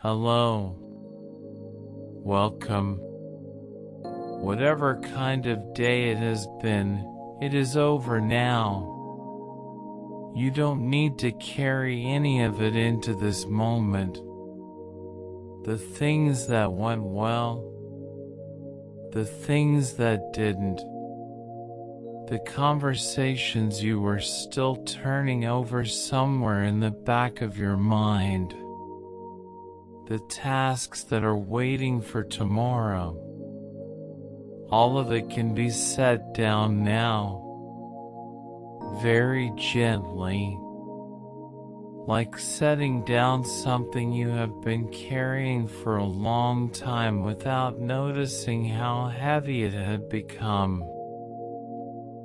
Hello. Welcome. Whatever kind of day it has been, it is over now. You don't need to carry any of it into this moment. The things that went well, the things that didn't, the conversations you were still turning over somewhere in the back of your mind, the tasks that are waiting for tomorrow. All of it can be set down now, very gently, like setting down something you have been carrying for a long time without noticing how heavy it had become.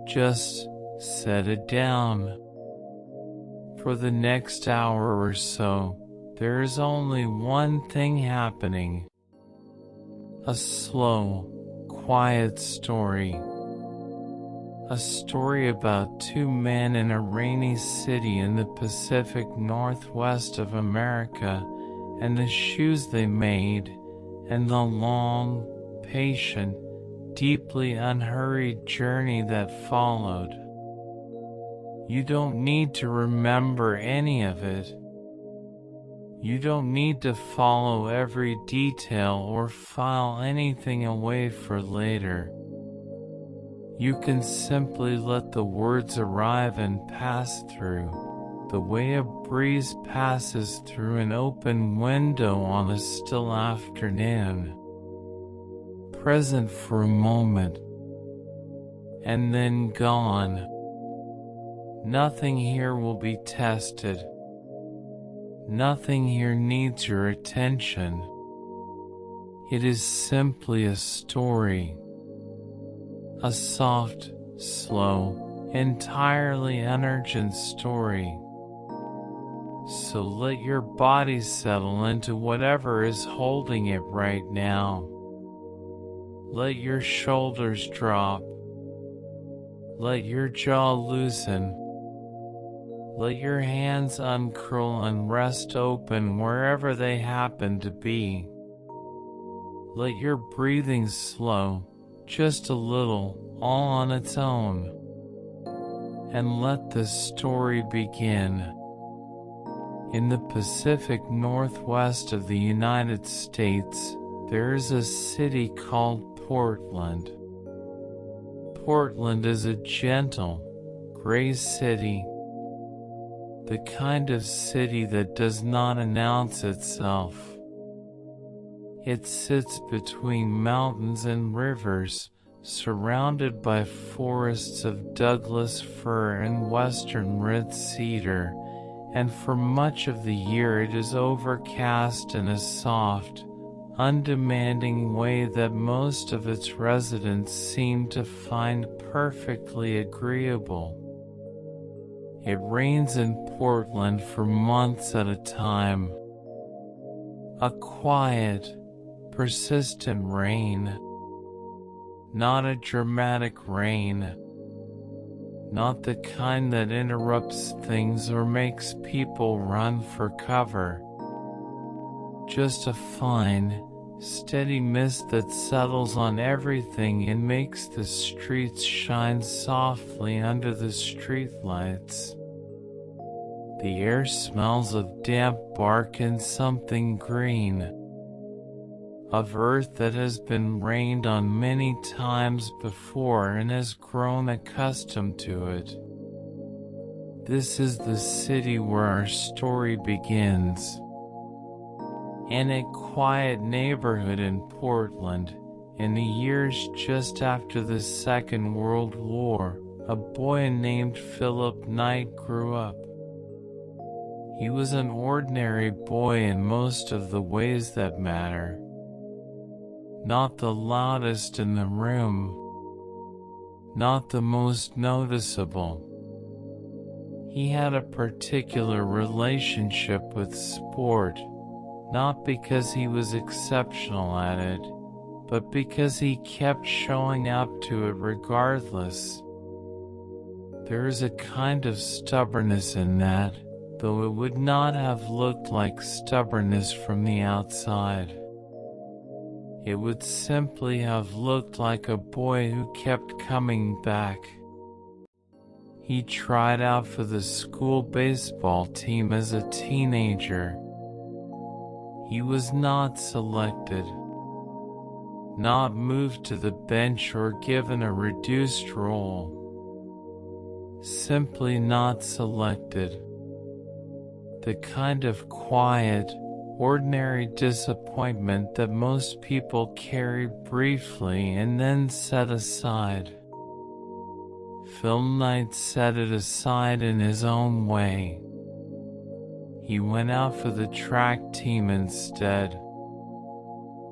Just set it down. For the next hour or so, there is only one thing happening. A slow, quiet story. A story about two men in a rainy city in the Pacific Northwest of America, and the shoes they made, and the long, patient, deeply unhurried journey that followed. You don't need to remember any of it. You don't need to follow every detail or file anything away for later. You can simply let the words arrive and pass through, the way a breeze passes through an open window on a still afternoon. Present for a moment, and then gone. Nothing here will be tested. Nothing here needs your attention. It is simply a story. A soft, slow, entirely unurgent story. So let your body settle into whatever is holding it right now. Let your shoulders drop. Let your jaw loosen. Let your hands uncurl and rest open wherever they happen to be. Let your breathing slow, just a little, all on its own. And let the story begin. In the Pacific Northwest of the United States, there is a city called Portland. Portland is a gentle, gray city. The kind of city that does not announce itself. It sits between mountains and rivers, surrounded by forests of Douglas fir and western red cedar, and for much of the year it is overcast in a soft, undemanding way that most of its residents seem to find perfectly agreeable. It rains in Portland for months at a time. A quiet, persistent rain. Not a dramatic rain. Not the kind that interrupts things or makes people run for cover. Just a fine, steady mist that settles on everything and makes the streets shine softly under the streetlights. The air smells of damp bark and something green, of earth that has been rained on many times before and has grown accustomed to it. This is the city where our story begins. In a quiet neighborhood in Portland, in the years just after the Second World War, a boy named Philip Knight grew up. He was an ordinary boy in most of the ways that matter. Not the loudest in the room. Not the most noticeable. He had a particular relationship with sport, not because he was exceptional at it, but because he kept showing up to it regardless. There is a kind of stubbornness in that, though it would not have looked like stubbornness from the outside. It would simply have looked like a boy who kept coming back. He tried out for the school baseball team as a teenager. He was not selected, not moved to the bench or given a reduced role. Simply not selected. The kind of quiet, ordinary disappointment that most people carry briefly and then set aside. Phil Knight set it aside in his own way. He went out for the track team instead.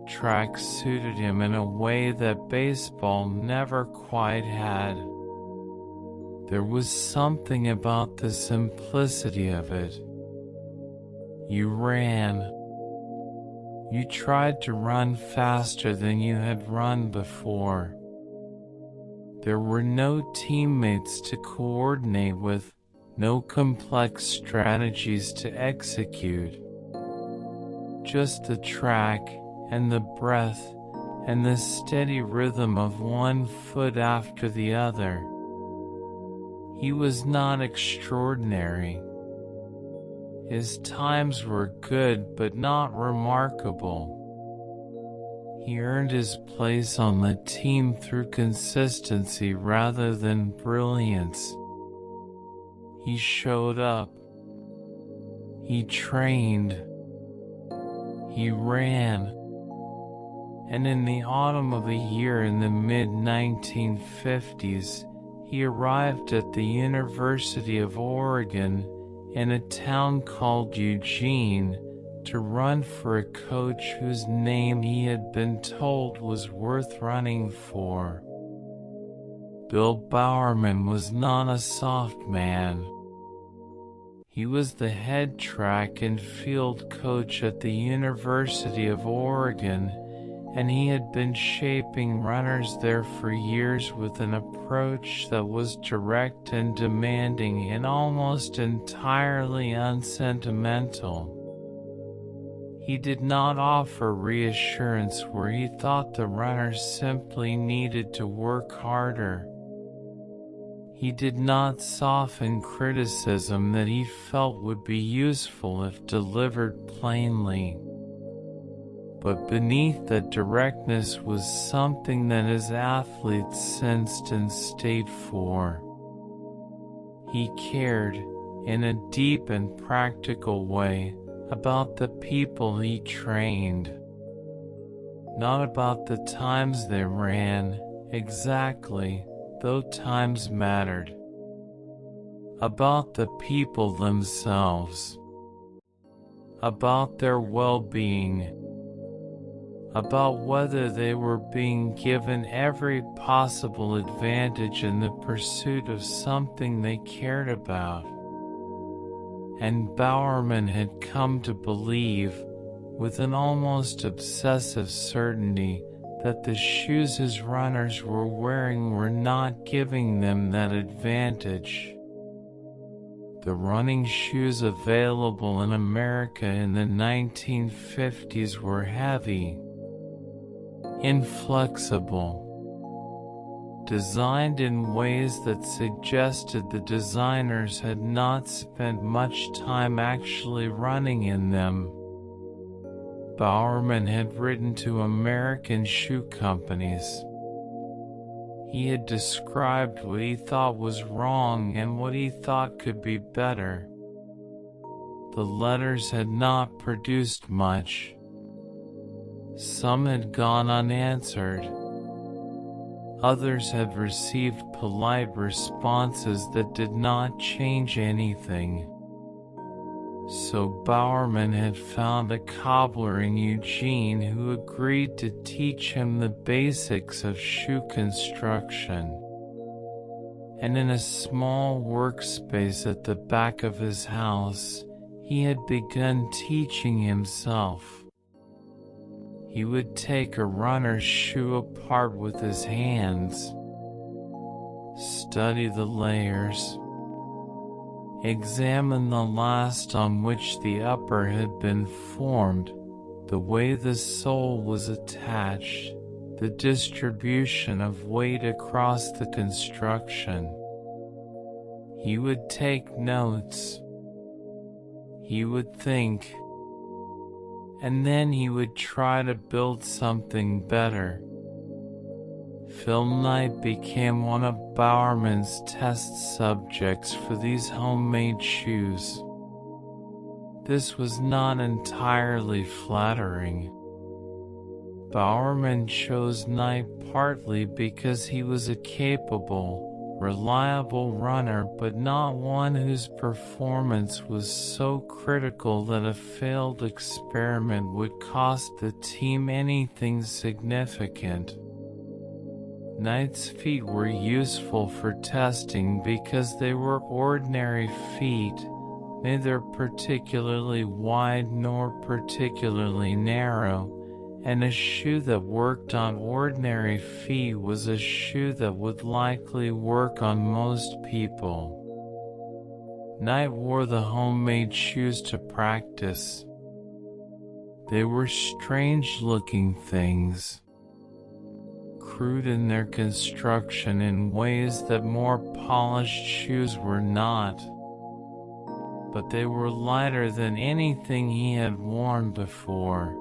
Track suited him in a way that baseball never quite had. There was something about the simplicity of it. You ran. You tried to run faster than you had run before. There were no teammates to coordinate with, no complex strategies to execute. Just the track and the breath and the steady rhythm of one foot after the other. He was not extraordinary. His times were good but not remarkable. He earned his place on the team through consistency rather than brilliance. He showed up. He trained. He ran. And in the autumn of a year in the mid-1950s, he arrived at the University of Oregon in a town called Eugene to run for a coach whose name he had been told was worth running for. Bill Bowerman was not a soft man. He was the head track and field coach at the University of Oregon, and he had been shaping runners there for years with an approach that was direct and demanding and almost entirely unsentimental. He did not offer reassurance where he thought the runners simply needed to work harder. He did not soften criticism that he felt would be useful if delivered plainly. But beneath that directness was something that his athletes sensed and stayed for. He cared, in a deep and practical way, about the people he trained. Not about the times they ran, exactly, though times mattered. About the people themselves. About their well-being. About whether they were being given every possible advantage in the pursuit of something they cared about. And Bowerman had come to believe, with an almost obsessive certainty, that the shoes his runners were wearing were not giving them that advantage. The running shoes available in America in the 1950s were heavy, inflexible, designed in ways that suggested the designers had not spent much time actually running in them. Bowerman had written to American shoe companies. He had described what he thought was wrong and what he thought could be better. The letters had not produced much. Some had gone unanswered. Others had received polite responses that did not change anything. So Bowerman had found a cobbler in Eugene who agreed to teach him the basics of shoe construction. And in a small workspace at the back of his house, he had begun teaching himself. He would take a runner's shoe apart with his hands, study the layers, Examine the last on which the upper had been formed, the way the sole was attached, the distribution of weight across the construction. He would take notes. He would think. And then he would try to build something better. Phil Knight became one of Bowerman's test subjects for these homemade shoes. This was not entirely flattering. Bowerman chose Knight partly because he was a capable, reliable runner, but not one whose performance was so critical that a failed experiment would cost the team anything significant. Knight's feet were useful for testing because they were ordinary feet, neither particularly wide nor particularly narrow, and a shoe that worked on ordinary feet was a shoe that would likely work on most people. Knight wore the homemade shoes to practice. They were strange-looking things, crude in their construction in ways that more polished shoes were not, but they were lighter than anything he had worn before,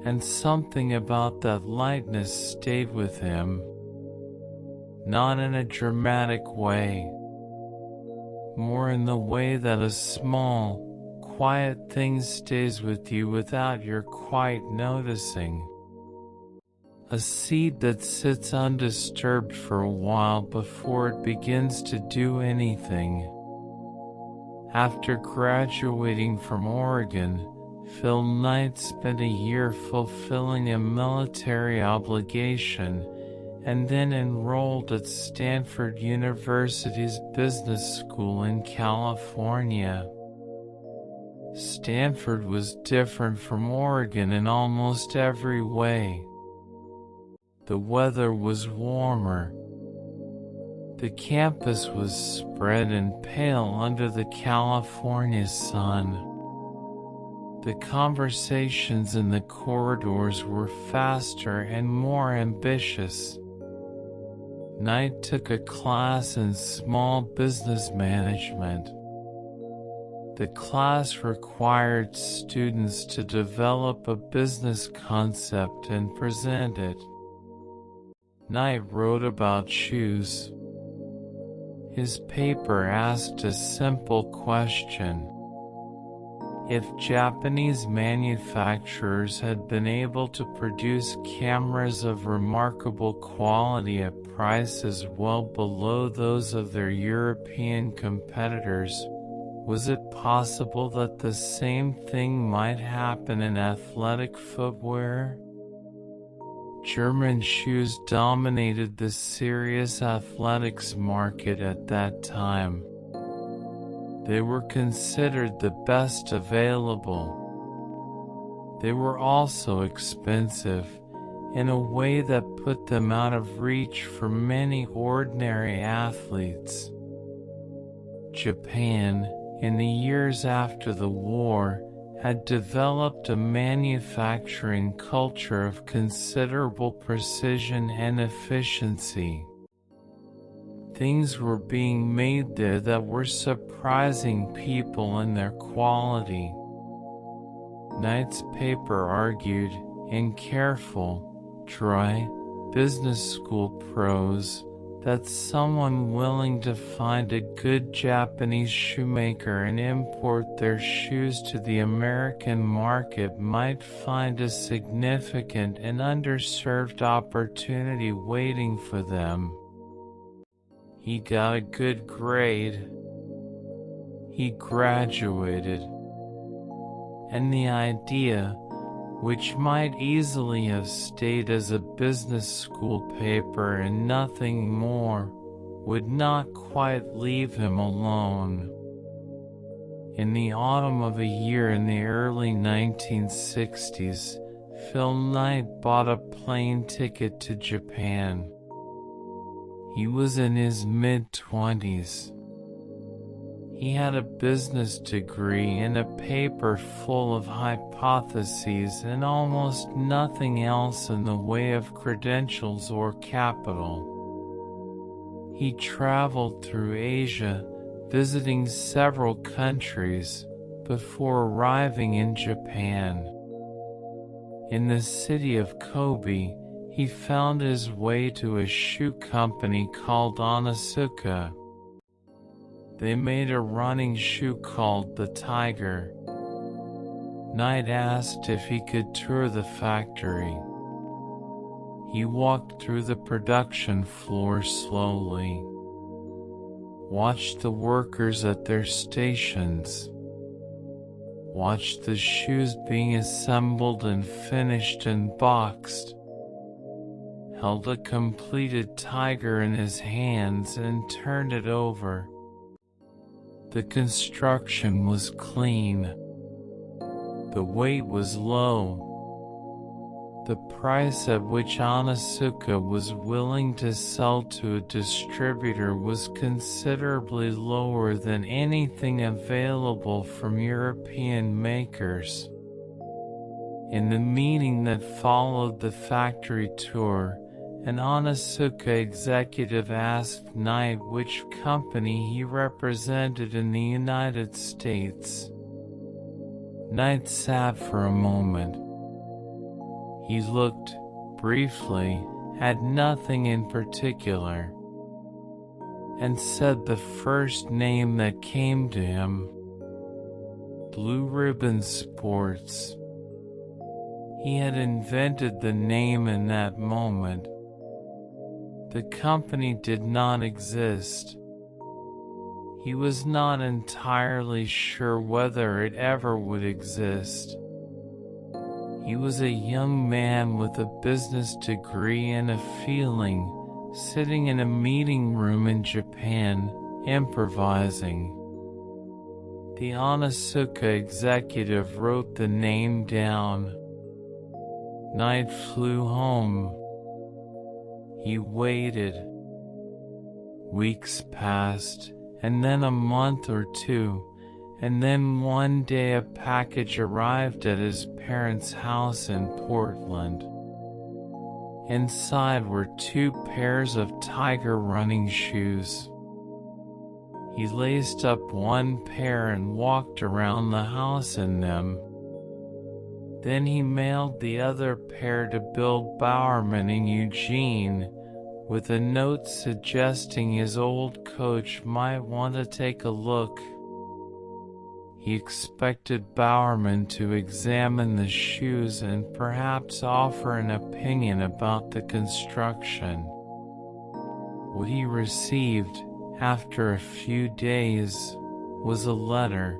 and something about that lightness stayed with him, not in a dramatic way, more in the way that a small, quiet thing stays with you without your quite noticing. A seed that sits undisturbed for a while before it begins to do anything. After graduating from Oregon, Phil Knight spent a year fulfilling a military obligation and then enrolled at Stanford University's business school in California. Stanford was different from Oregon in almost every way. The weather was warmer. The campus was spread and pale under the California sun. The conversations in the corridors were faster and more ambitious. Knight took a class in small business management. The class required students to develop a business concept and present it. Knight wrote about shoes. His paper asked a simple question. If Japanese manufacturers had been able to produce cameras of remarkable quality at prices well below those of their European competitors, was it possible that the same thing might happen in athletic footwear? German shoes dominated the serious athletics market at that time. They were considered the best available. They were also expensive, in a way that put them out of reach for many ordinary athletes. Japan, in the years after the war, had developed a manufacturing culture of considerable precision and efficiency. Things were being made there that were surprising people in their quality. Knight's paper argued, in careful, dry, business school prose, that someone willing to find a good Japanese shoemaker and import their shoes to the American market might find a significant and underserved opportunity waiting for them. He got a good grade. He graduated. And the idea, which might easily have stayed as a business school paper and nothing more, would not quite leave him alone. In the autumn of a year in the early 1960s, Phil Knight bought a plane ticket to Japan. He was in his mid-20s. He had a business degree and a paper full of hypotheses and almost nothing else in the way of credentials or capital. He traveled through Asia, visiting several countries, before arriving in Japan. In the city of Kobe, he found his way to a shoe company called Onitsuka. They made a running shoe called the Tiger. Knight asked if he could tour the factory. He walked through the production floor slowly, watched the workers at their stations, watched the shoes being assembled and finished and boxed, held a completed Tiger in his hands and turned it over. The construction was clean. The weight was low. The price at which Onitsuka was willing to sell to a distributor was considerably lower than anything available from European makers. In the meeting that followed the factory tour, an Onitsuka executive asked Knight which company he represented in the United States. Knight sat for a moment. He looked, briefly, at nothing in particular, and said the first name that came to him: Blue Ribbon Sports. He had invented the name in that moment. The company did not exist. He was not entirely sure whether it ever would exist. He was a young man with a business degree and a feeling, sitting in a meeting room in Japan, improvising. The Onitsuka executive wrote the name down. Knight flew home. He waited. Weeks passed, and then a month or two, and then one day a package arrived at his parents' house in Portland. Inside were 2 pairs of Tiger running shoes. He laced up one pair and walked around the house in them. Then he mailed the other pair to Bill Bowerman in Eugene, with a note suggesting his old coach might want to take a look. He expected Bowerman to examine the shoes and perhaps offer an opinion about the construction. What he received, after a few days, was a letter.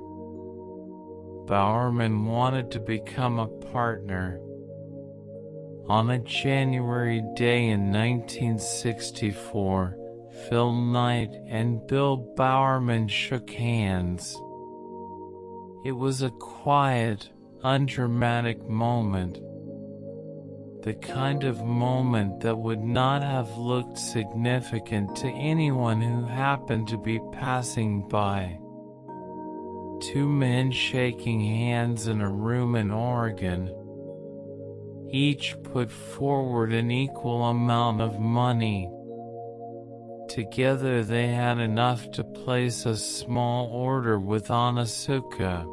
Bowerman wanted to become a partner. On a January day in 1964, Phil Knight and Bill Bowerman shook hands. It was a quiet, undramatic moment. The kind of moment that would not have looked significant to anyone who happened to be passing by. 2 men shaking hands in a room in Oregon. Each put forward an equal amount of money. Together they had enough to place a small order with Onitsuka.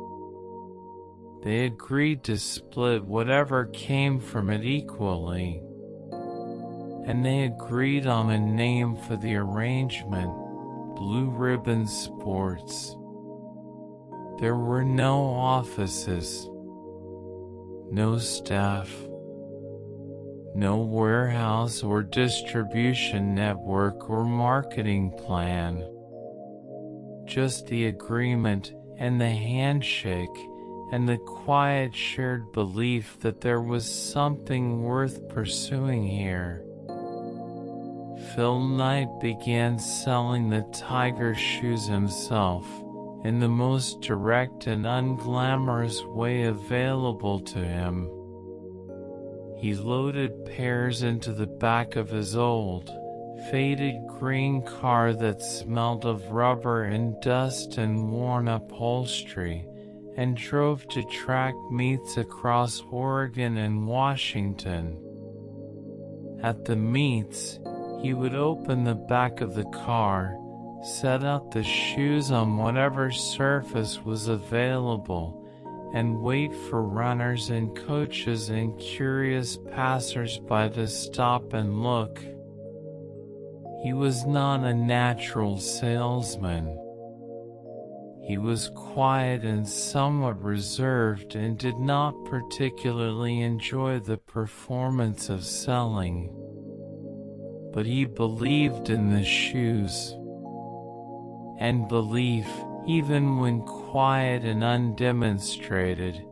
They agreed to split whatever came from it equally. And they agreed on a name for the arrangement: Blue Ribbon Sports. There were no offices, no staff, no warehouse or distribution network or marketing plan. Just the agreement and the handshake and the quiet shared belief that there was something worth pursuing here. Phil Knight began selling the Tiger shoes himself, in the most direct and unglamorous way available to him. He loaded pairs into the back of his old, faded green car that smelled of rubber and dust and worn upholstery, and drove to track meets across Oregon and Washington. At the meets, he would open the back of the car, set out the shoes on whatever surface was available, and wait for runners and coaches and curious passers-by to stop and look. He was not a natural salesman. He was quiet and somewhat reserved and did not particularly enjoy the performance of selling. But he believed in the shoes. And belief, even when quiet and undemonstrated,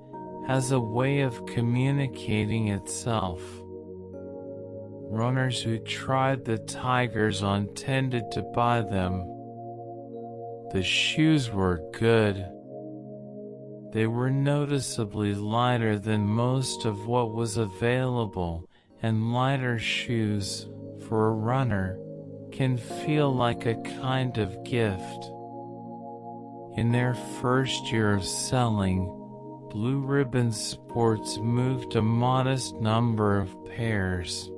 has a way of communicating itself. Runners who tried the Tigers on tended to buy them. The shoes were good. They were noticeably lighter than most of what was available, and lighter shoes, for a runner, can feel like a kind of gift. In their first year of selling, Blue Ribbon Sports moved a modest number of pairs.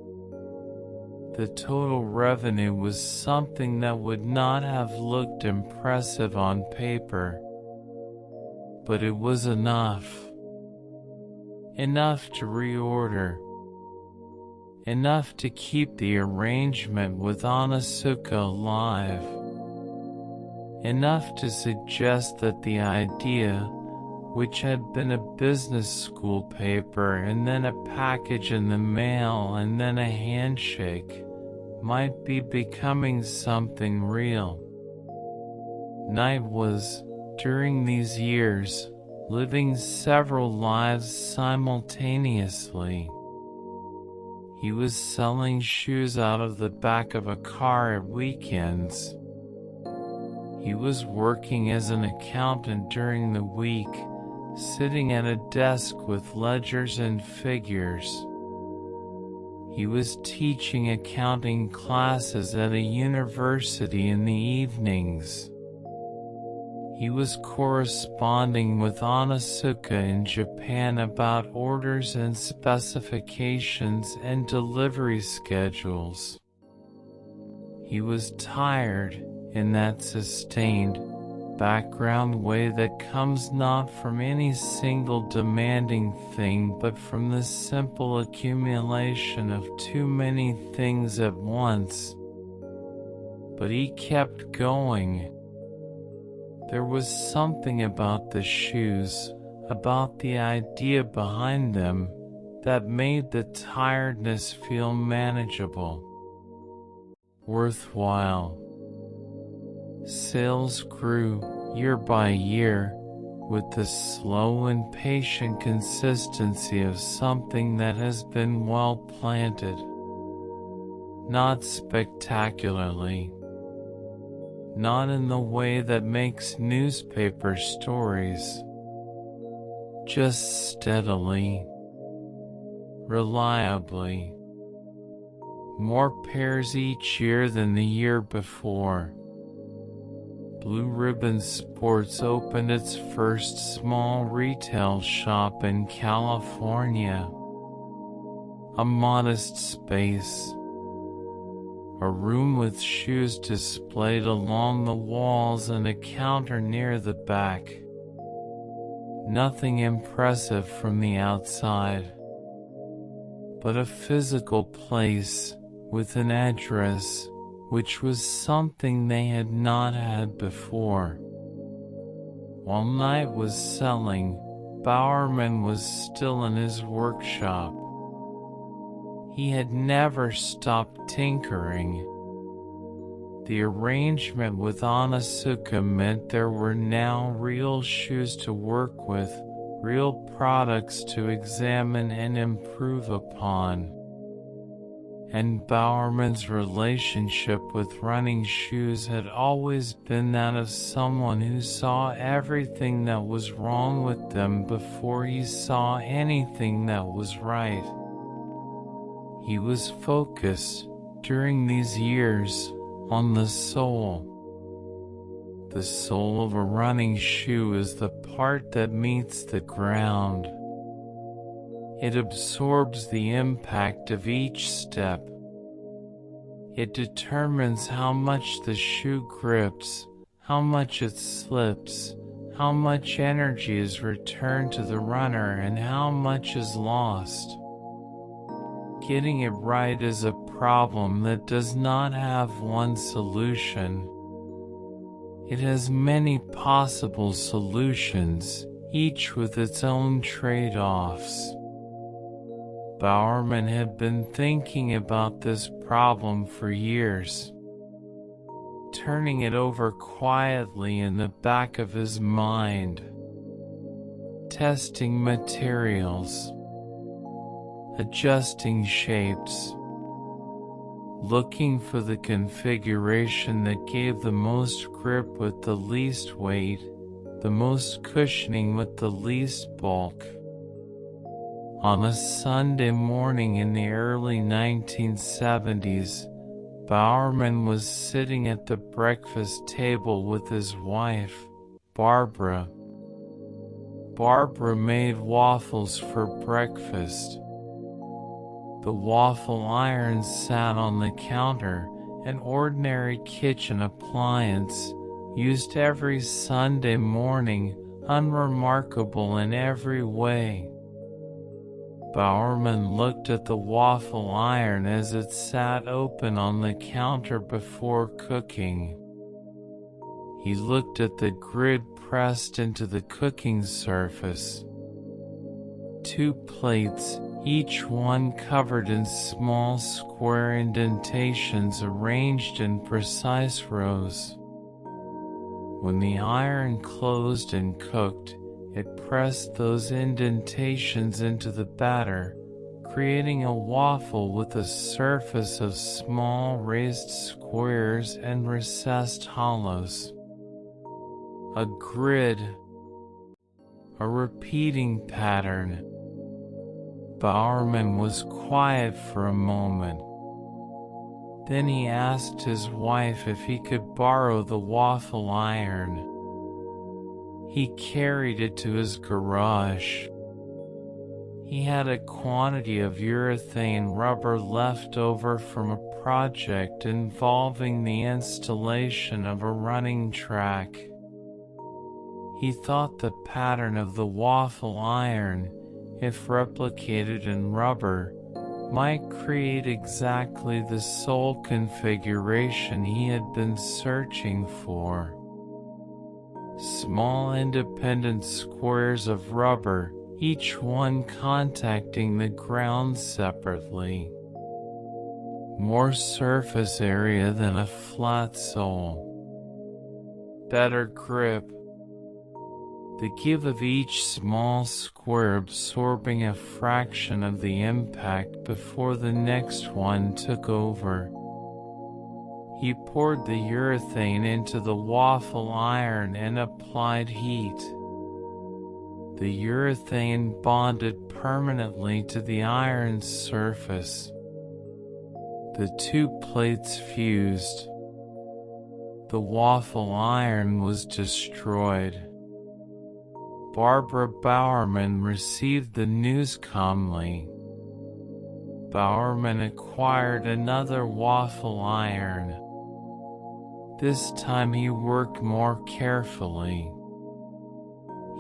The total revenue was something that would not have looked impressive on paper. But it was enough. Enough to reorder. Enough to keep the arrangement with Onitsuka alive. Enough to suggest that the idea, which had been a business school paper and then a package in the mail and then a handshake, might be becoming something real. Knight was, during these years, living several lives simultaneously. He was selling shoes out of the back of a car at weekends. He was working as an accountant during the week, sitting at a desk with ledgers and figures. He was teaching accounting classes at a university in the evenings. He was corresponding with Onitsuka in Japan about orders and specifications and delivery schedules. He was tired, in that sustained, background way that comes not from any single demanding thing but from the simple accumulation of too many things at once. But he kept going. There was something about the shoes, about the idea behind them, that made the tiredness feel manageable, worthwhile. Sales grew, year by year, with the slow and patient consistency of something that has been well planted. Not spectacularly. Not in the way that makes newspaper stories. Just steadily. Reliably. More pairs each year than the year before. Blue Ribbon Sports opened its first small retail shop in California. A modest space. A room with shoes displayed along the walls and a counter near the back. Nothing impressive from the outside, but a physical place with an address, which was something they had not had before. While Knight was selling, Bowerman was still in his workshop. He had never stopped tinkering. The arrangement with Onitsuka meant there were now real shoes to work with, real products to examine and improve upon. And Bowerman's relationship with running shoes had always been that of someone who saw everything that was wrong with them before he saw anything that was right. He was focused, During these years, on the sole of a running shoe is the part that meets the ground. It absorbs the impact of each step. It determines how much the shoe grips, how much it slips, how much energy is returned to the runner, and how much is lost. Getting it right is a problem that does not have one solution. It has many possible solutions, each with its own trade-offs. Bowerman had been thinking about this problem for years, turning it over quietly in the back of his mind, testing materials, adjusting shapes, looking for the configuration that gave the most grip with the least weight, the most cushioning with the least bulk. On a Sunday morning in the early 1970s, Bowerman was sitting at the breakfast table with his wife, Barbara. Barbara made waffles for breakfast. The waffle iron sat on the counter, an ordinary kitchen appliance, used every Sunday morning, unremarkable in every way. Bowerman looked at the waffle iron as it sat open on the counter before cooking. He looked at the grid pressed into the cooking surface. 2 plates, each one covered in small square indentations arranged in precise rows. When the iron closed and cooked, it pressed those indentations into the batter, creating a waffle with a surface of small raised squares and recessed hollows. A grid, a repeating pattern. Bowerman was quiet for a moment. Then he asked his wife if he could borrow the waffle iron. He carried it to his garage. He had a quantity of urethane rubber left over from a project involving the installation of a running track. He thought the pattern of the waffle iron, if replicated in rubber, might create exactly the sole configuration he had been searching for. Small independent squares of rubber, each one contacting the ground separately. More surface area than a flat sole. Better grip. The give of each small square absorbing a fraction of the impact before the next one took over. He poured the urethane into the waffle iron and applied heat. The urethane bonded permanently to the iron's surface. The 2 plates fused. The waffle iron was destroyed. Barbara Bowerman received the news calmly. Bowerman acquired another waffle iron. This time he worked more carefully.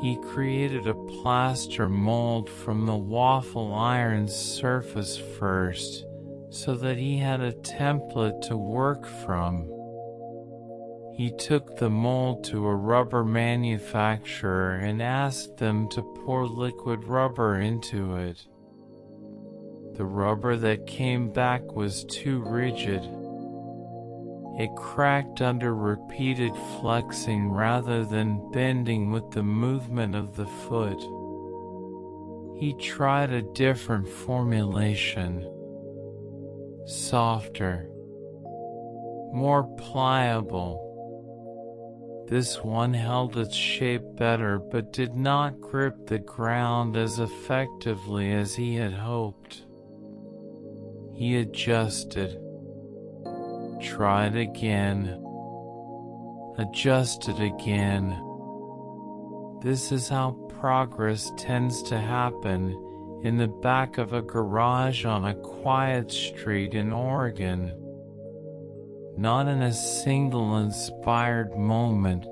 He created a plaster mold from the waffle iron's surface first, so that he had a template to work from. He took the mold to a rubber manufacturer and asked them to pour liquid rubber into it. The rubber that came back was too rigid. It cracked under repeated flexing rather than bending with the movement of the foot. He tried a different formulation. Softer. More pliable. This one held its shape better but did not grip the ground as effectively as he had hoped. He adjusted. Try it again. Adjust it again. This is how progress tends to happen in the back of a garage on a quiet street in Oregon. Not in a single inspired moment,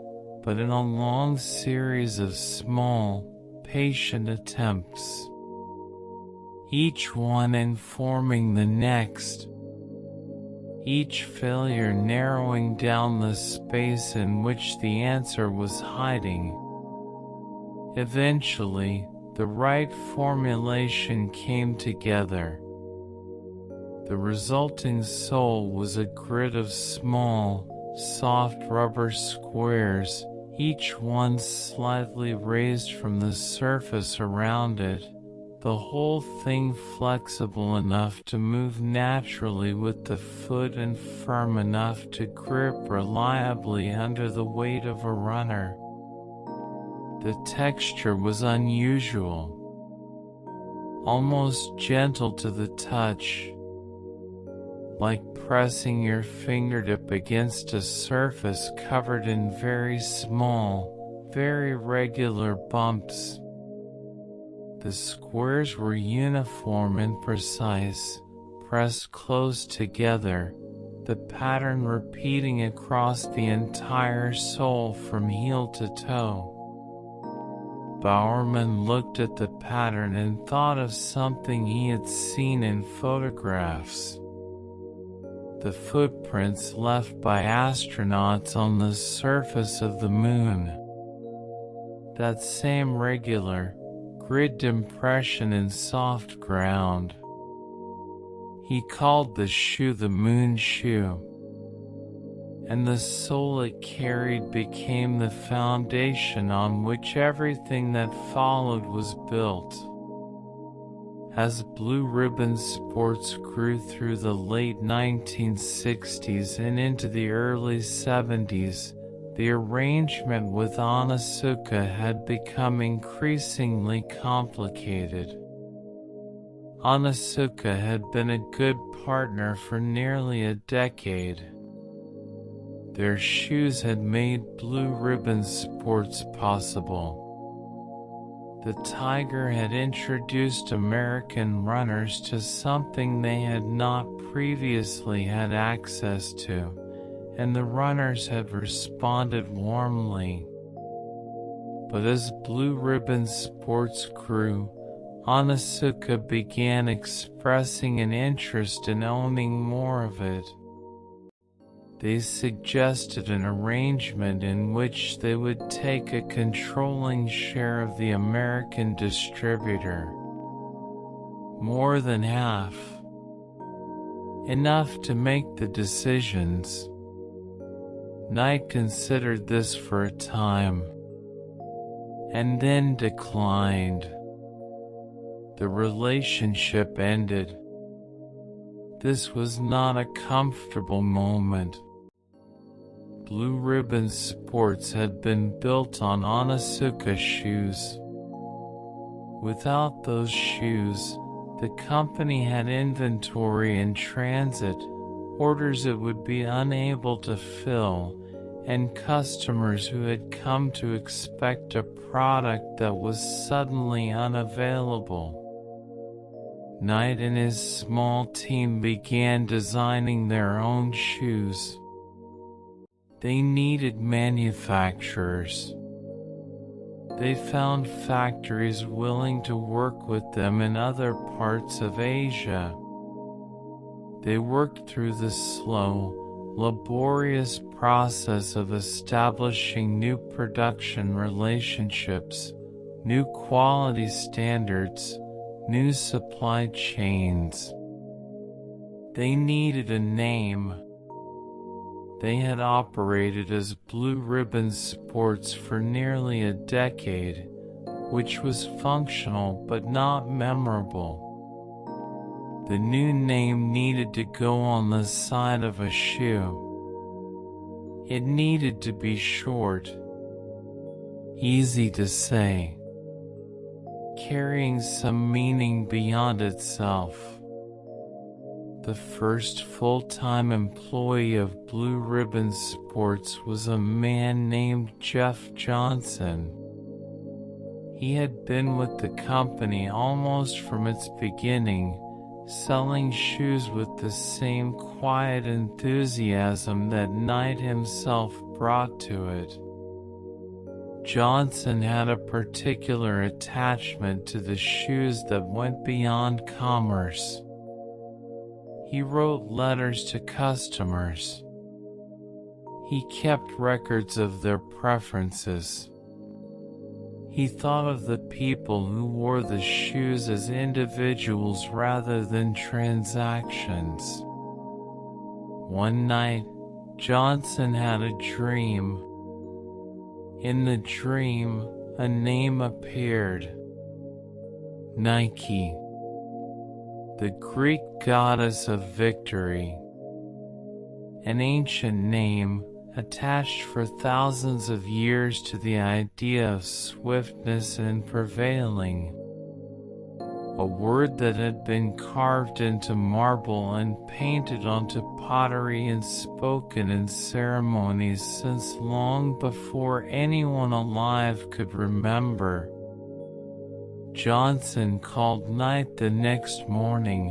but in a long series of small, patient attempts, each one informing the next, each failure narrowing down the space in which the answer was hiding. Eventually, the right formulation came together. The resulting soul was a grid of small, soft rubber squares, each one slightly raised from the surface around it, the whole thing flexible enough to move naturally with the foot and firm enough to grip reliably under the weight of a runner. The texture was unusual, almost gentle to the touch, like pressing your fingertip against a surface covered in very small, very regular bumps. The squares were uniform and precise, pressed close together, the pattern repeating across the entire sole from heel to toe. Bowerman looked at the pattern and thought of something he had seen in photographs. The footprints left by astronauts on the surface of the moon. That same regular, gridded impression in soft ground. He called the shoe the moon shoe, and the sole it carried became the foundation on which everything that followed was built. As Blue Ribbon sports grew through the late 1960s and into the early 70s, the arrangement with Onitsuka had become increasingly complicated. Onitsuka had been a good partner for nearly a decade. Their shoes had made Blue Ribbon sports possible. The Tiger had introduced American runners to something they had not previously had access to, and the runners had responded warmly. But as Blue Ribbon sports grew, Onitsuka began expressing an interest in owning more of it. They suggested an arrangement in which they would take a controlling share of the American distributor. More than half. Enough to make the decisions. Knight considered this for a time, and then declined. The relationship ended. This was not a comfortable moment. Blue Ribbon Sports had been built on Onitsuka shoes. Without those shoes, the company had inventory in transit, orders it would be unable to fill, and customers who had come to expect a product that was suddenly unavailable. Knight and his small team began designing their own shoes. They needed manufacturers. They found factories willing to work with them in other parts of Asia. They worked through the slow, laborious process of establishing new production relationships, new quality standards, new supply chains. They needed a name. They had operated as Blue Ribbon Sports for nearly a decade, which was functional but not memorable. The new name needed to go on the side of a shoe. It needed to be short, easy to say, carrying some meaning beyond itself. The first full-time employee of Blue Ribbon Sports was a man named Jeff Johnson. He had been with the company almost from its beginning, selling shoes with the same quiet enthusiasm that Knight himself brought to it. Johnson had a particular attachment to the shoes that went beyond commerce. He wrote letters to customers. He kept records of their preferences. He thought of the people who wore the shoes as individuals rather than transactions. One night, Johnson had a dream. In the dream, a name appeared. Nike, the Greek goddess of victory. An ancient name attached for thousands of years to the idea of swiftness and prevailing. A word that had been carved into marble and painted onto pottery and spoken in ceremonies since long before anyone alive could remember. Johnson called Knight the next morning.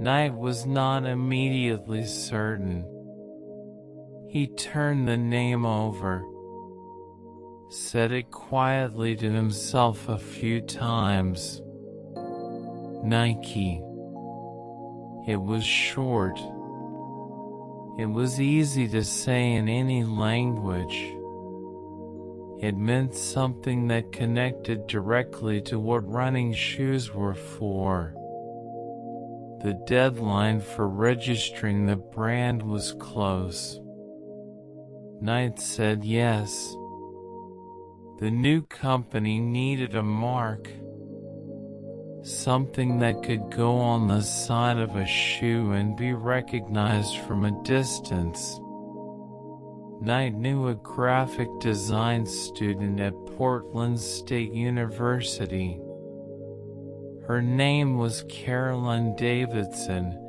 Knight was not immediately certain. He turned the name over, said it quietly to himself a few times. Nike. It was short. It was easy to say in any language. It meant something that connected directly to what running shoes were for. The deadline for registering the brand was close. Knight said yes. The new company needed a mark. Something that could go on the side of a shoe and be recognized from a distance. Knight knew a graphic design student at Portland State University. Her name was Carolyn Davidson,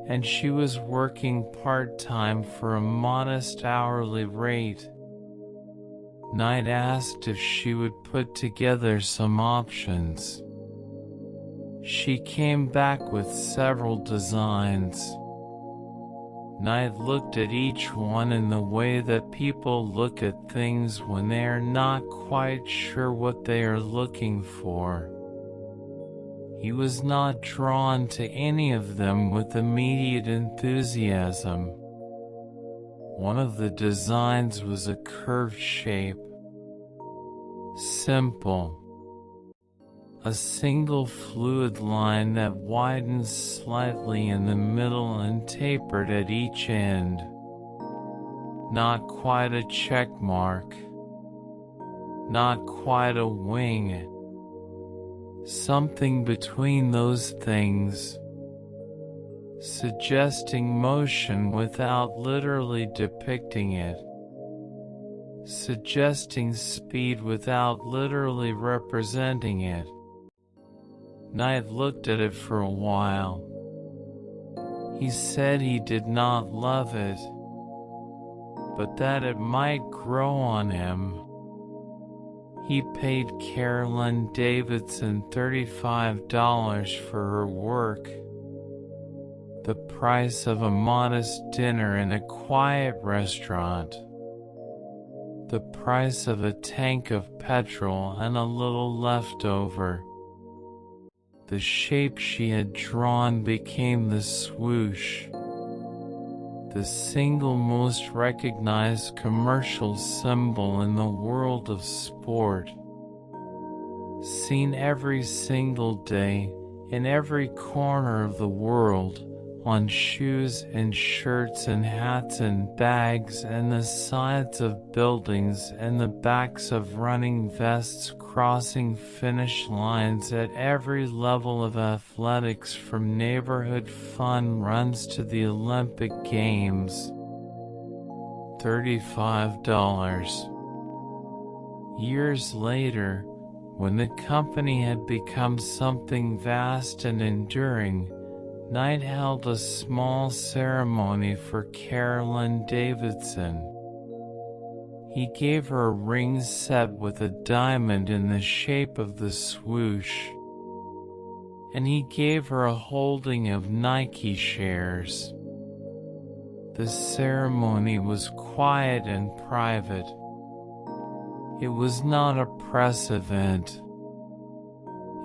and she was working part-time for a modest hourly rate. Knight asked if she would put together some options. She came back with several designs. Knight looked at each one in the way that people look at things when they are not quite sure what they are looking for. He was not drawn to any of them with immediate enthusiasm. One of the designs was a curved shape. Simple. A single fluid line that widened slightly in the middle and tapered at each end. Not quite a check mark. Not quite a wing. Something between those things. Suggesting motion without literally depicting it. Suggesting speed without literally representing it. Knight looked at it for a while. He said he did not love it, but that it might grow on him. He paid Carolyn Davidson $35 for her work, the price of a modest dinner in a quiet restaurant, the price of a tank of petrol and a little leftover. The shape she had drawn became the swoosh, the single most recognized commercial symbol in the world of sport. Seen every single day, in every corner of the world, on shoes and shirts and hats and bags and the sides of buildings and the backs of running vests crossing finish lines at every level of athletics from neighborhood fun runs to the Olympic Games. $35. Years later, when the company had become something vast and enduring, Knight held a small ceremony for Carolyn Davidson. He gave her a ring set with a diamond in the shape of the swoosh, and he gave her a holding of Nike shares. The ceremony was quiet and private. It was not a press event.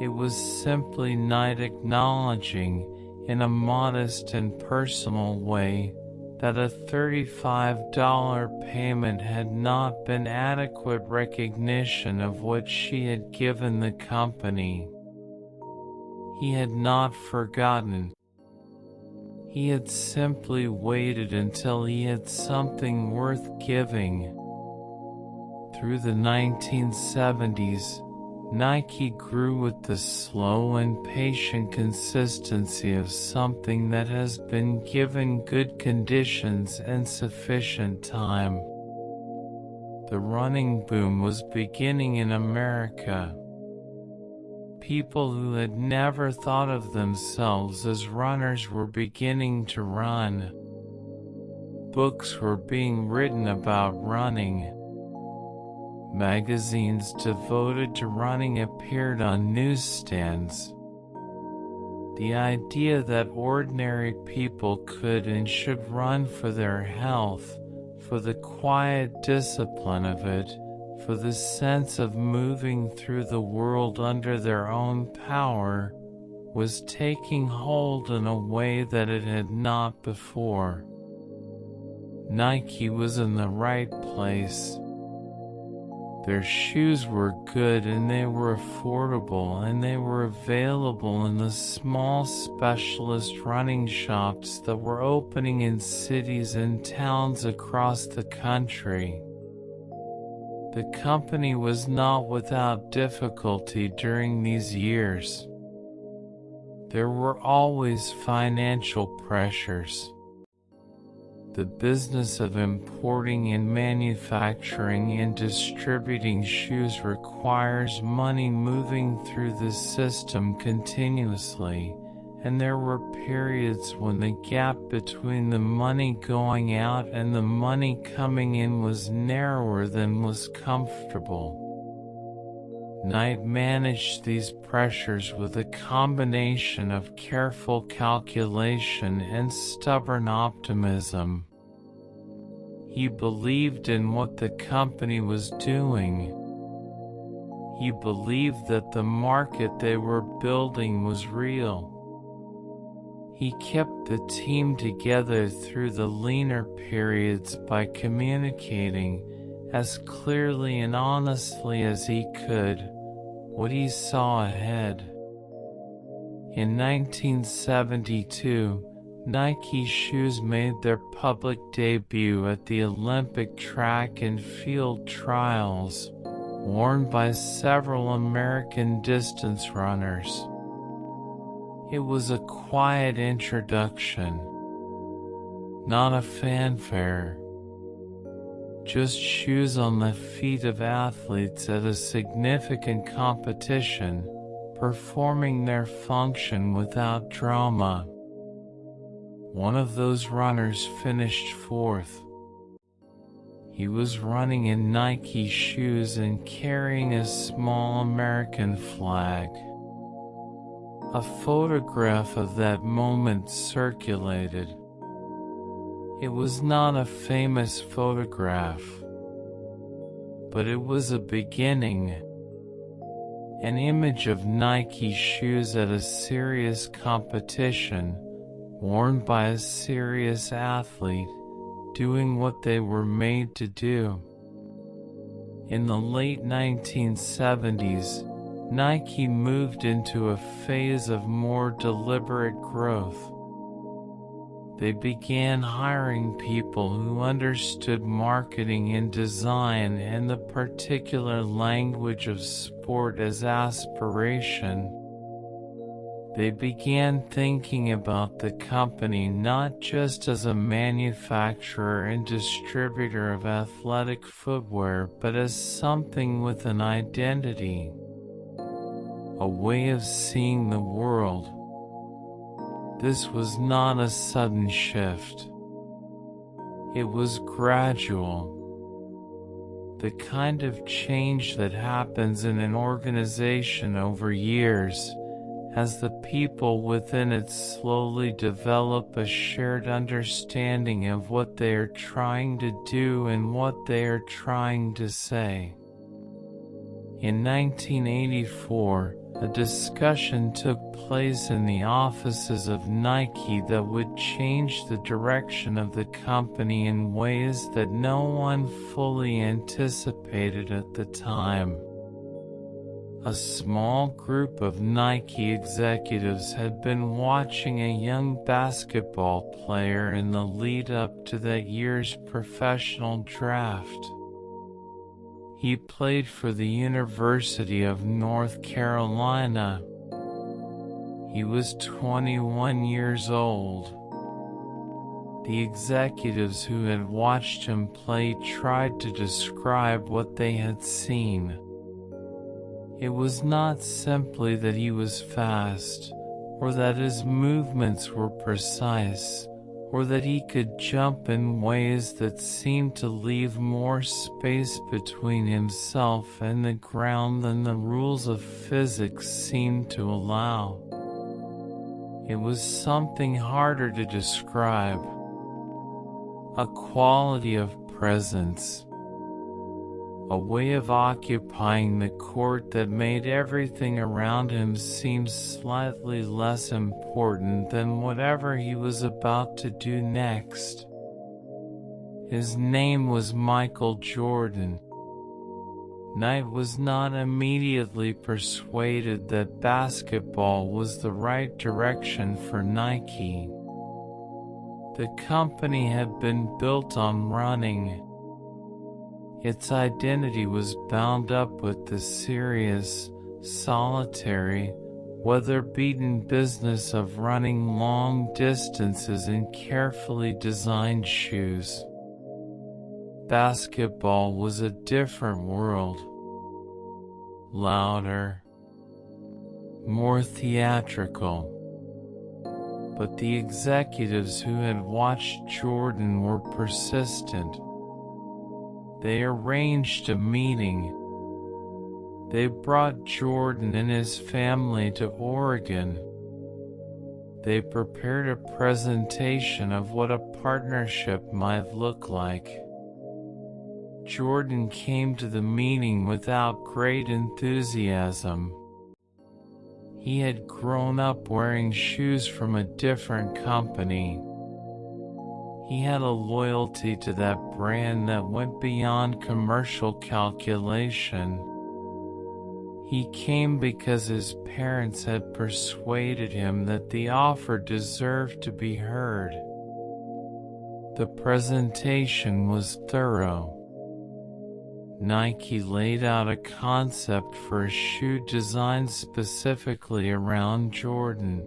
It was simply Knight acknowledging, in a modest and personal way, that a $35 payment had not been adequate recognition of what she had given the company. He had not forgotten. He had simply waited until he had something worth giving. Through the 1970s, Nike grew with the slow and patient consistency of something that has been given good conditions and sufficient time. The running boom was beginning in America. People who had never thought of themselves as runners were beginning to run. Books were being written about running. Magazines devoted to running appeared on newsstands. The idea that ordinary people could and should run for their health, for the quiet discipline of it, for the sense of moving through the world under their own power, was taking hold in a way that it had not before. Nike was in the right place. Their shoes were good and they were affordable and they were available in the small specialist running shops that were opening in cities and towns across the country. The company was not without difficulty during these years. There were always financial pressures. The business of importing and manufacturing and distributing shoes requires money moving through the system continuously, and there were periods when the gap between the money going out and the money coming in was narrower than was comfortable. Knight managed these pressures with a combination of careful calculation and stubborn optimism. He believed in what the company was doing. He believed that the market they were building was real. He kept the team together through the leaner periods by communicating, as clearly and honestly as he could, what he saw ahead. In 1972, Nike shoes made their public debut at the Olympic track and field trials, worn by several American distance runners. It was a quiet introduction, not a fanfare. Just shoes on the feet of athletes at a significant competition, performing their function without drama. One of those runners finished fourth. He was running in Nike shoes and carrying a small American flag. A photograph of that moment circulated. It was not a famous photograph, but it was a beginning. An image of Nike shoes at a serious competition, worn by a serious athlete, doing what they were made to do. In the late 1970s, Nike moved into a phase of more deliberate growth. They began hiring people who understood marketing and design and the particular language of sport as aspiration. They began thinking about the company not just as a manufacturer and distributor of athletic footwear, but as something with an identity, a way of seeing the world. This was not a sudden shift. It was gradual. The kind of change that happens in an organization over years, as the people within it slowly develop a shared understanding of what they are trying to do and what they are trying to say. In 1984, a discussion took place in the offices of Nike that would change the direction of the company in ways that no one fully anticipated at the time. A small group of Nike executives had been watching a young basketball player in the lead-up to that year's professional draft. He played for the University of North Carolina. He was 21 years old. The executives who had watched him play tried to describe what they had seen. It was not simply that he was fast, or that his movements were precise, or that he could jump in ways that seemed to leave more space between himself and the ground than the rules of physics seemed to allow. It was something harder to describe. A quality of presence. A way of occupying the court that made everything around him seem slightly less important than whatever he was about to do next. His name was Michael Jordan. Knight was not immediately persuaded that basketball was the right direction for Nike. The company had been built on running. Its identity was bound up with the serious, solitary, weather-beaten business of running long distances in carefully designed shoes. Basketball was a different world. Louder, more theatrical. But the executives who had watched Jordan were persistent. They arranged a meeting. They brought Jordan and his family to Oregon. They prepared a presentation of what a partnership might look like. Jordan came to the meeting without great enthusiasm. He had grown up wearing shoes from a different company. He had a loyalty to that brand that went beyond commercial calculation. He came because his parents had persuaded him that the offer deserved to be heard. The presentation was thorough. Nike laid out a concept for a shoe designed specifically around Jordan.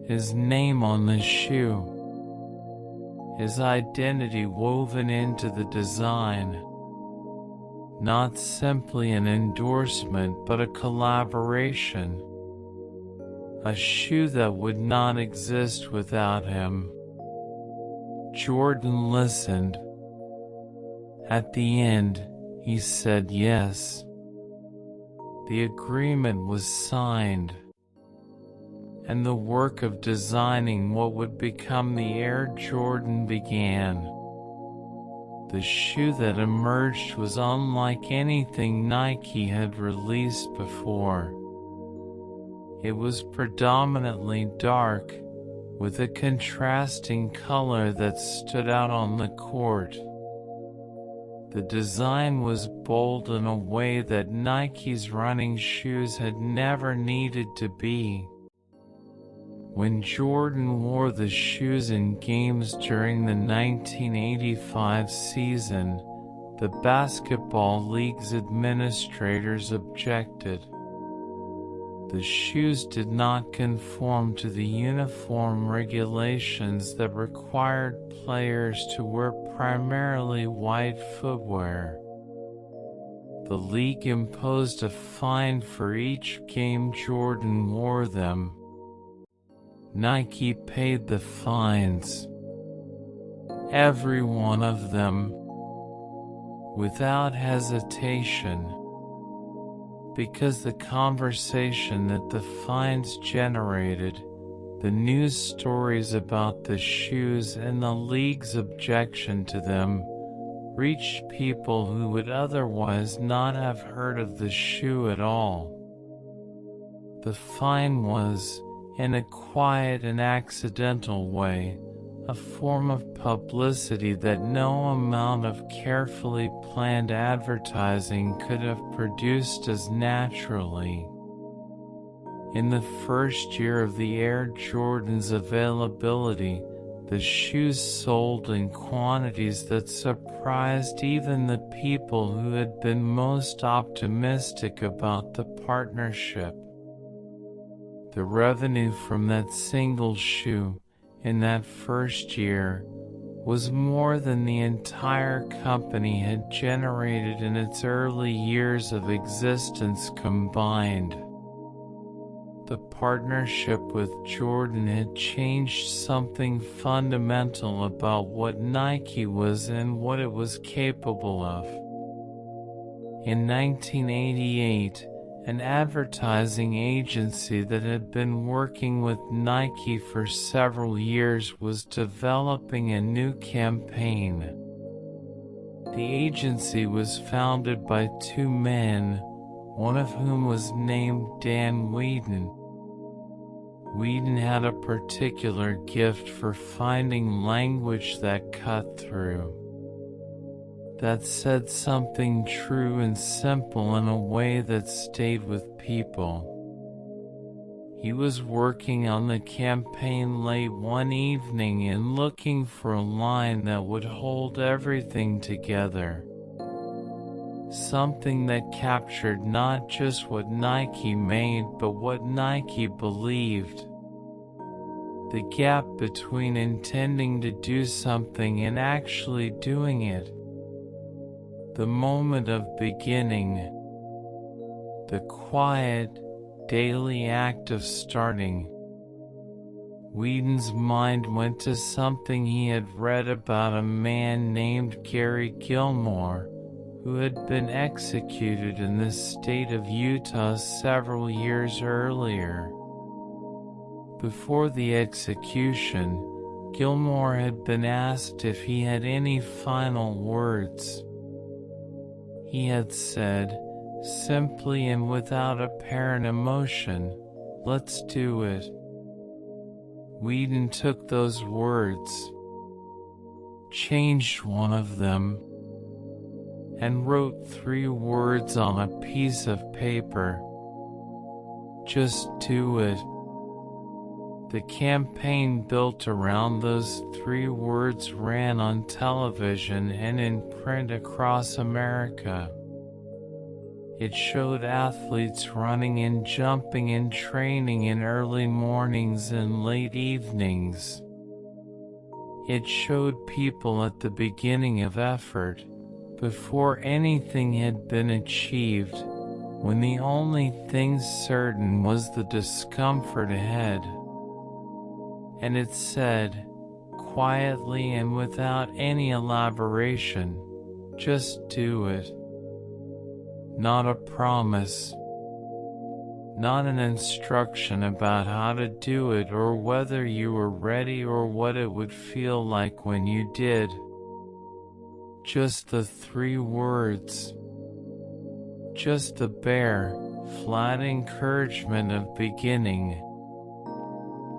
His name on the shoe. His identity woven into the design. Not simply an endorsement but a collaboration. A shoe that would not exist without him. Jordan listened. At the end, he said yes. The agreement was signed. And the work of designing what would become the Air Jordan began. The shoe that emerged was unlike anything Nike had released before. It was predominantly dark, with a contrasting color that stood out on the court. The design was bold in a way that Nike's running shoes had never needed to be. When Jordan wore the shoes in games during the 1985 season, the basketball league's administrators objected. The shoes did not conform to the uniform regulations that required players to wear primarily white footwear. The league imposed a fine for each game Jordan wore them. Nike paid the fines, every one of them, without hesitation, because the conversation that the fines generated, the news stories about the shoes and the league's objection to them, reached people who would otherwise not have heard of the shoe at all. The fine was, in a quiet and accidental way, a form of publicity that no amount of carefully planned advertising could have produced as naturally. In the first year of the Air Jordan's availability, the shoes sold in quantities that surprised even the people who had been most optimistic about the partnership. The revenue from that single shoe, in that first year, was more than the entire company had generated in its early years of existence combined. The partnership with Jordan had changed something fundamental about what Nike was and what it was capable of. In 1988, an advertising agency that had been working with Nike for several years was developing a new campaign. The agency was founded by two men, one of whom was named Dan Whedon. Whedon had a particular gift for finding language that cut through, that said something true and simple in a way that stayed with people. He was working on the campaign late one evening and looking for a line that would hold everything together. Something that captured not just what Nike made but what Nike believed. The gap between intending to do something and actually doing it. The moment of beginning. The quiet, daily act of starting. Whedon's mind went to something he had read about a man named Gary Gilmore, who had been executed in the state of Utah several years earlier. Before the execution, Gilmore had been asked if he had any final words. He had said, simply and without apparent emotion, "Let's do it." Whedon took those words, changed one of them, and wrote 3 words on a piece of paper. Just do it. The campaign built around those 3 words ran on television and in print across America. It showed athletes running and jumping and training in early mornings and late evenings. It showed people at the beginning of effort, before anything had been achieved, when the only thing certain was the discomfort ahead. And it said, quietly and without any elaboration, just do it. Not a promise, not an instruction about how to do it or whether you were ready or what it would feel like when you did. Just the 3 words. Just the bare, flat encouragement of beginning.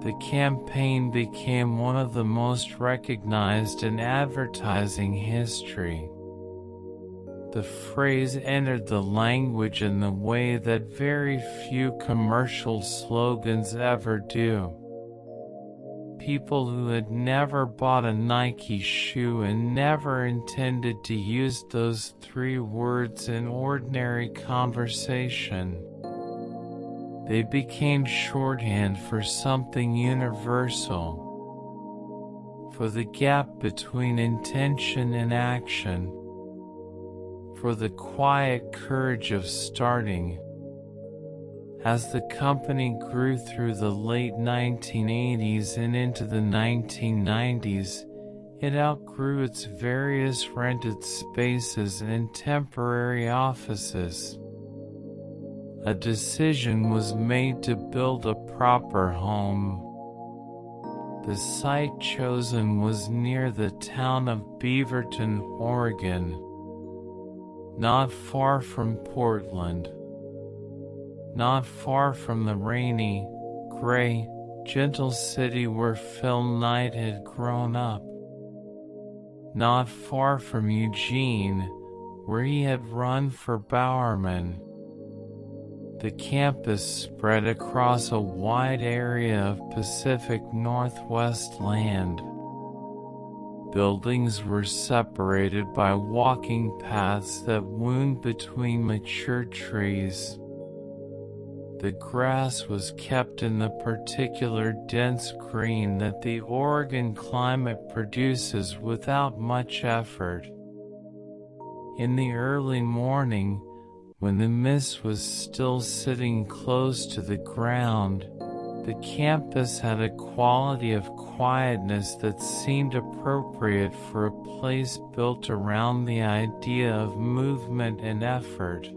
The campaign became one of the most recognized in advertising history. The phrase entered the language in the way that very few commercial slogans ever do. People who had never bought a Nike shoe and never intended to use those 3 words in ordinary conversation. They became shorthand for something universal, for the gap between intention and action, for the quiet courage of starting. As the company grew through the late 1980s and into the 1990s, it outgrew its various rented spaces and temporary offices. A decision was made to build a proper home. The site chosen was near the town of Beaverton, Oregon, not far from Portland, not far from the rainy, gray, gentle city where Phil Knight had grown up, not far from Eugene, where he had run for Bowerman. The campus spread across a wide area of Pacific Northwest land. Buildings were separated by walking paths that wound between mature trees. The grass was kept in the particular dense green that the Oregon climate produces without much effort. In the early morning, when the mist was still sitting close to the ground, the campus had a quality of quietness that seemed appropriate for a place built around the idea of movement and effort.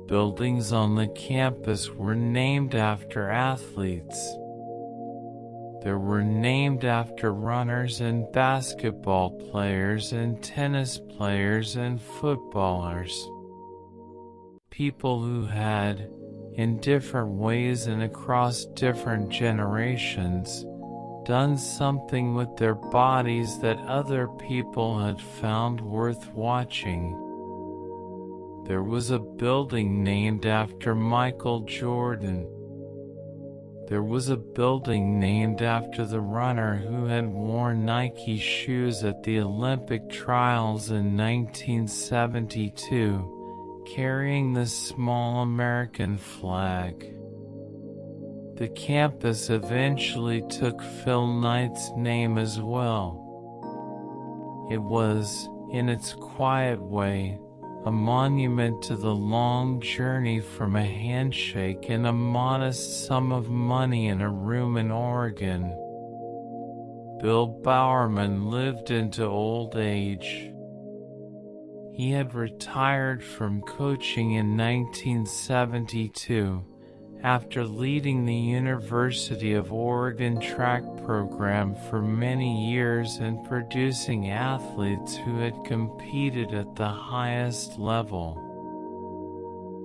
Buildings on the campus were named after athletes. There were named after runners and basketball players and tennis players and footballers. People who had, in different ways and across different generations, done something with their bodies that other people had found worth watching. There was a building named after Michael Jordan. There was a building named after the runner who had worn Nike shoes at the Olympic trials in 1972. Carrying the small American flag. The campus eventually took Phil Knight's name as well. It was, in its quiet way, a monument to the long journey from a handshake and a modest sum of money in a room in Oregon. Bill Bowerman lived into old age. He had retired from coaching in 1972 after leading the University of Oregon track program for many years and producing athletes who had competed at the highest level.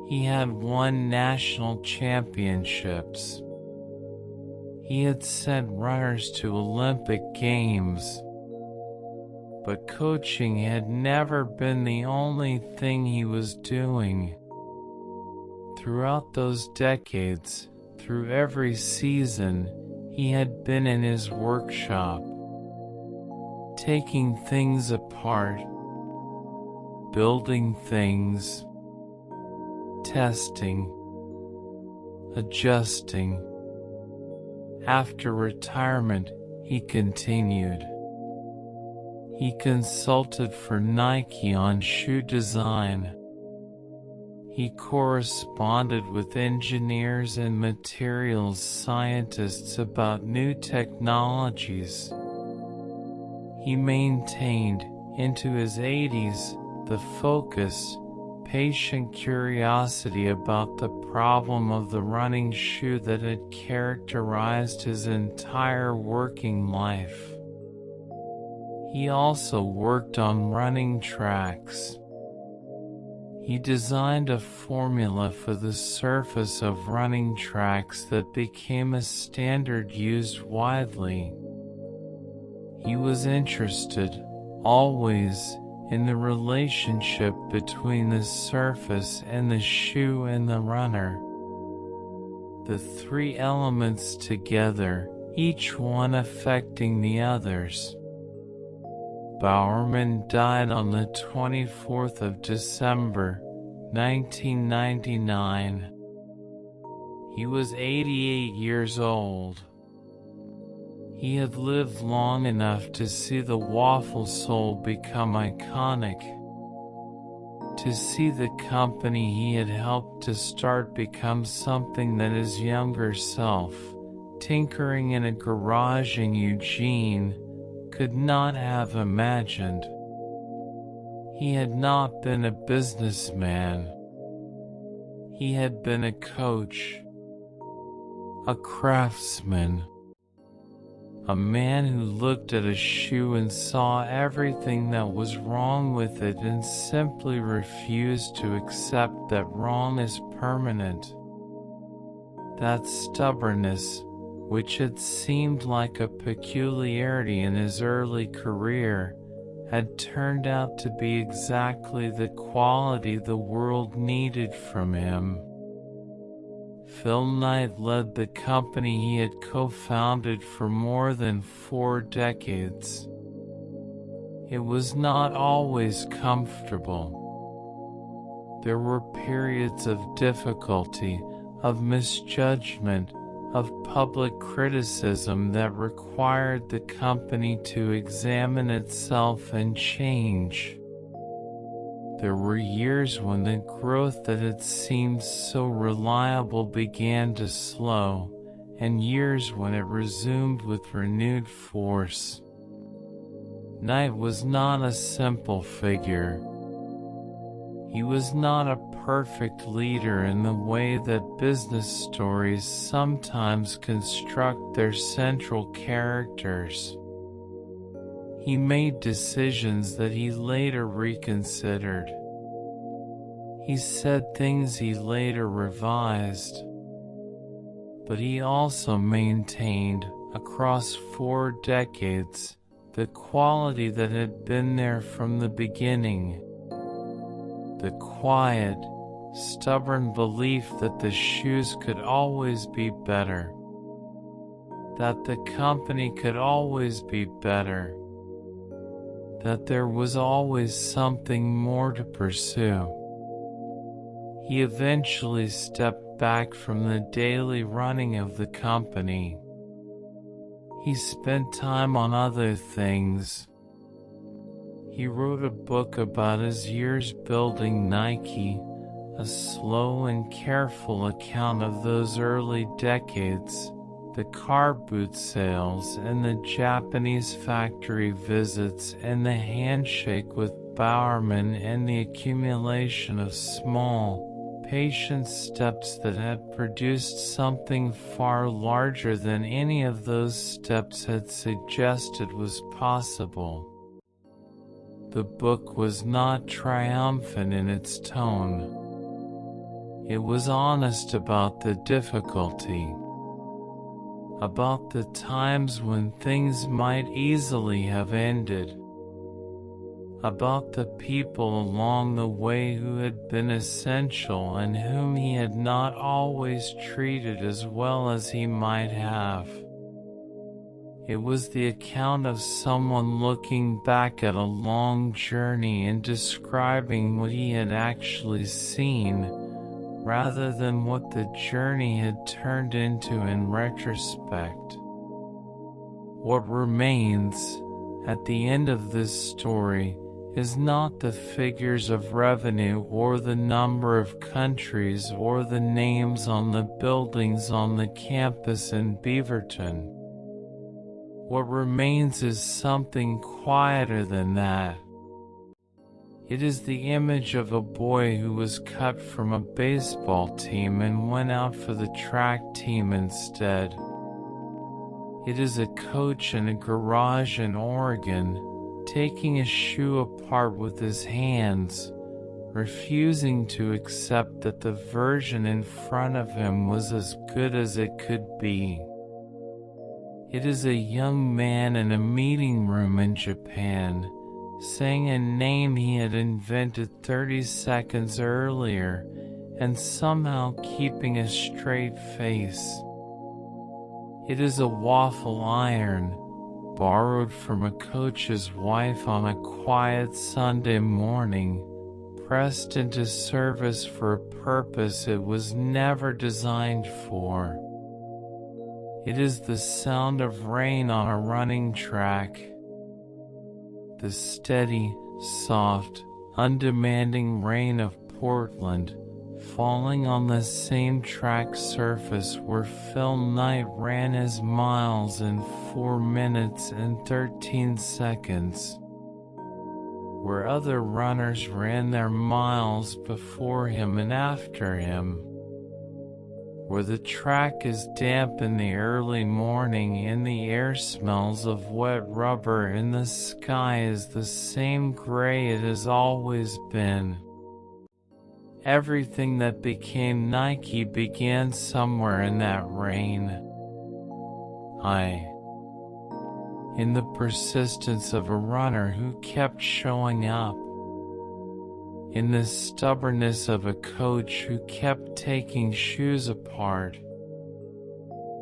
He had won national championships. He had sent runners to Olympic Games. But coaching had never been the only thing he was doing. Throughout those decades, through every season, he had been in his workshop, taking things apart, building things, testing, adjusting. After retirement, he continued. He consulted for Nike on shoe design. He corresponded with engineers and materials scientists about new technologies. He maintained, into his 80s, the focused, patient curiosity about the problem of the running shoe that had characterized his entire working life. He also worked on running tracks. He designed a formula for the surface of running tracks that became a standard used widely. He was interested, always, in the relationship between the surface and the shoe and the runner. The three elements together, each one affecting the others. Bowerman died on the 24th of December, 1999. He was 88 years old. He had lived long enough to see the waffle sole become iconic, to see the company he had helped to start become something that his younger self, tinkering in a garage in Eugene, could not have imagined. He had not been a businessman. He had been a coach, a craftsman, a man who looked at a shoe and saw everything that was wrong with it and simply refused to accept that wrong is permanent. That stubbornness, which had seemed like a peculiarity in his early career, had turned out to be exactly the quality the world needed from him. Phil Knight led the company he had co-founded for more than 4 decades. It was not always comfortable. There were periods of difficulty, of misjudgment, of public criticism that required the company to examine itself and change. There were years when the growth that had seemed so reliable began to slow, and years when it resumed with renewed force. Knight was not a simple figure. He was not a perfect leader in the way that business stories sometimes construct their central characters. He made decisions that he later reconsidered. He said things he later revised. But he also maintained, across 4 decades, the quality that had been there from the beginning. The quiet, stubborn belief that the shoes could always be better. That the company could always be better. That there was always something more to pursue. He eventually stepped back from the daily running of the company. He spent time on other things. He wrote a book about his years building Nike, a slow and careful account of those early decades, the car boot sales and the Japanese factory visits and the handshake with Bowerman and the accumulation of small, patient steps that had produced something far larger than any of those steps had suggested was possible. The book was not triumphant in its tone. It was honest about the difficulty, about the times when things might easily have ended, about the people along the way who had been essential and whom he had not always treated as well as he might have. It was the account of someone looking back at a long journey and describing what he had actually seen, rather than what the journey had turned into in retrospect. What remains, at the end of this story, is not the figures of revenue or the number of countries or the names on the buildings on the campus in Beaverton. What remains is something quieter than that. It is the image of a boy who was cut from a baseball team and went out for the track team instead. It is a coach in a garage in Oregon, taking a shoe apart with his hands, refusing to accept that the version in front of him was as good as it could be. It is a young man in a meeting room in Japan, saying a name he had invented 30 seconds earlier, and somehow keeping a straight face. It is a waffle iron, borrowed from a coach's wife on a quiet Sunday morning, pressed into service for a purpose it was never designed for. It is the sound of rain on a running track. The steady, soft, undemanding rain of Portland, falling on the same track surface where Phil Knight ran his miles in 4 minutes and 13 seconds. Where other runners ran their miles before him and after him. Where the track is damp in the early morning and the air smells of wet rubber and the sky is the same gray it has always been. Everything that became Nike began somewhere in that rain. In the persistence of a runner who kept showing up. In the stubbornness of a coach who kept taking shoes apart.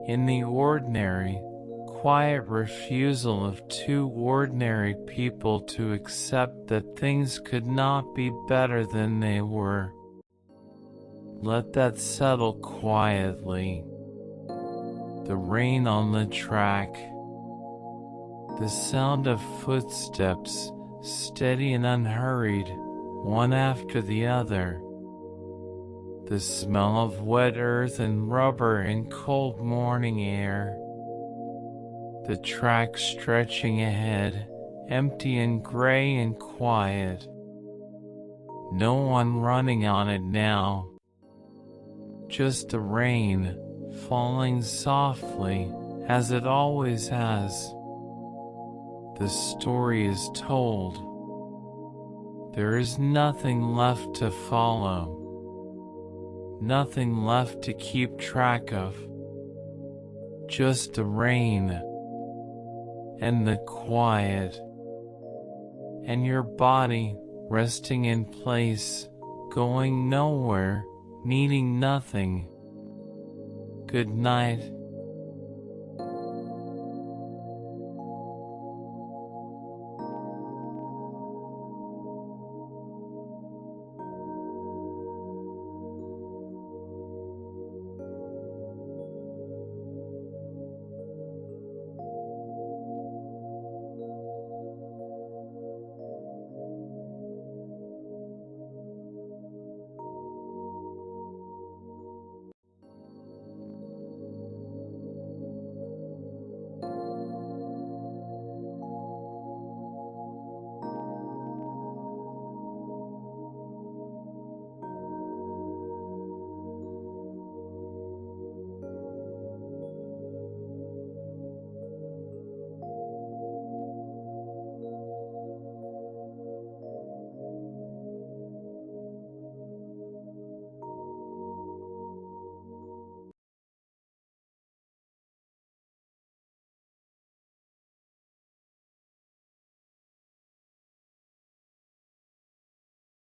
In the ordinary, quiet refusal of two ordinary people to accept that things could not be better than they were. Let that settle quietly. The rain on the track. The sound of footsteps, steady and unhurried, one after the other. The smell of wet earth and rubber in cold morning air. The track stretching ahead, empty and gray and quiet. No one running on it now. Just the rain, falling softly, as it always has. The story is told. There is nothing left to follow. Nothing left to keep track of. Just the rain. And the quiet. And your body resting in place, going nowhere, needing nothing. Good night.